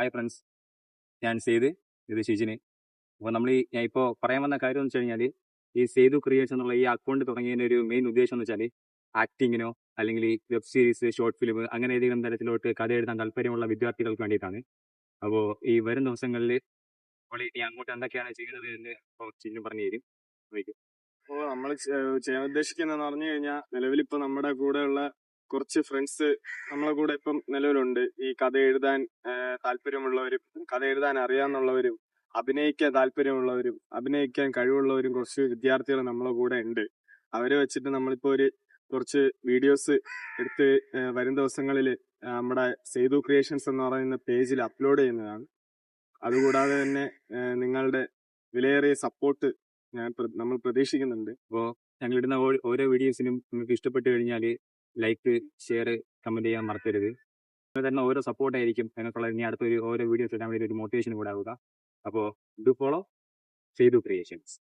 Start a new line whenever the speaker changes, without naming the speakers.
Hi friends, ഞാൻ സെയ്ത്, ഇത് ഷിജിന്. അപ്പോൾ ഞാൻ ഇപ്പോൾ പറയാൻ വന്ന കാര്യം എന്ന് വെച്ച് കഴിഞ്ഞാൽ, ഈ സേതു ക്രിയേഷൻ എന്നുള്ള ഈ അക്കൗണ്ട് തുടങ്ങിയതിൻ്റെ ഒരു മെയിൻ ഉദ്ദേശം എന്ന് വെച്ചാൽ ആക്ടിങ്ങിനോ അല്ലെങ്കിൽ വെബ് സീരീസ്, ഷോർട്ട് ഫിലിം അങ്ങനെ ഏതെങ്കിലും തരത്തിലോട്ട് കഥ എഴുതാൻ താല്പര്യമുള്ള വിദ്യാർത്ഥികൾക്ക് വേണ്ടിയിട്ടാണ്. അപ്പോൾ ഈ വരും ദിവസങ്ങളിൽ നമ്മൾ ഇനി അങ്ങോട്ട് എന്തൊക്കെയാണ് ചെയ്യുന്നത് എന്ന് ഇപ്പോൾ ഷിജിന് പറഞ്ഞു തരും. ചോദിക്കും.
അപ്പോൾ നമ്മൾ ചെയ്യാൻ ഉദ്ദേശിക്കുന്നതെന്ന് പറഞ്ഞു കഴിഞ്ഞാൽ, നിലവിലിപ്പോൾ നമ്മുടെ കൂടെയുള്ള കുറച്ച് ഫ്രണ്ട്സ് നമ്മളെ കൂടെ ഇപ്പം നിലവിലുണ്ട്. ഈ കഥ എഴുതാൻ താല്പര്യമുള്ളവരും കഥ എഴുതാൻ അറിയാമെന്നുള്ളവരും അഭിനയിക്കാൻ താല്പര്യമുള്ളവരും അഭിനയിക്കാൻ കഴിവുള്ളവരും കുറച്ച് വിദ്യാർത്ഥികൾ നമ്മളെ കൂടെ ഉണ്ട്. അവരെ വെച്ചിട്ട് നമ്മളിപ്പോൾ കുറച്ച് വീഡിയോസ് എടുത്ത് വരും ദിവസങ്ങളിൽ നമ്മുടെ സേതു ക്രിയേഷൻസ് എന്ന് പറയുന്ന പേജിൽ അപ്ലോഡ് ചെയ്യുന്നതാണ്. അതുകൂടാതെ തന്നെ നിങ്ങളുടെ വിലയേറിയ സപ്പോർട്ട് നമ്മൾ പ്രതീക്ഷിക്കുന്നുണ്ട്.
അപ്പോൾ ഞങ്ങളിടുന്ന ഓരോ വീഡിയോസിനും നിങ്ങൾക്ക് ഇഷ്ടപ്പെട്ട് കഴിഞ്ഞാൽ ലൈക്ക്, ഷെയർ, കമൻറ്റ് ചെയ്യാൻ മറക്കരുത്. നിങ്ങൾ തരുന്ന ഓരോ സപ്പോർട്ടായിരിക്കും ഞങ്ങൾക്കുള്ള ഇനി അടുത്തൊരു ഓരോ വീഡിയോസ് ഇടാൻ വേണ്ടി ഒരു മോട്ടിവേഷൻ കൂടെ ആവുക. അപ്പോൾ ഡു ഫോളോ സേതു ക്രിയേഷൻസ്.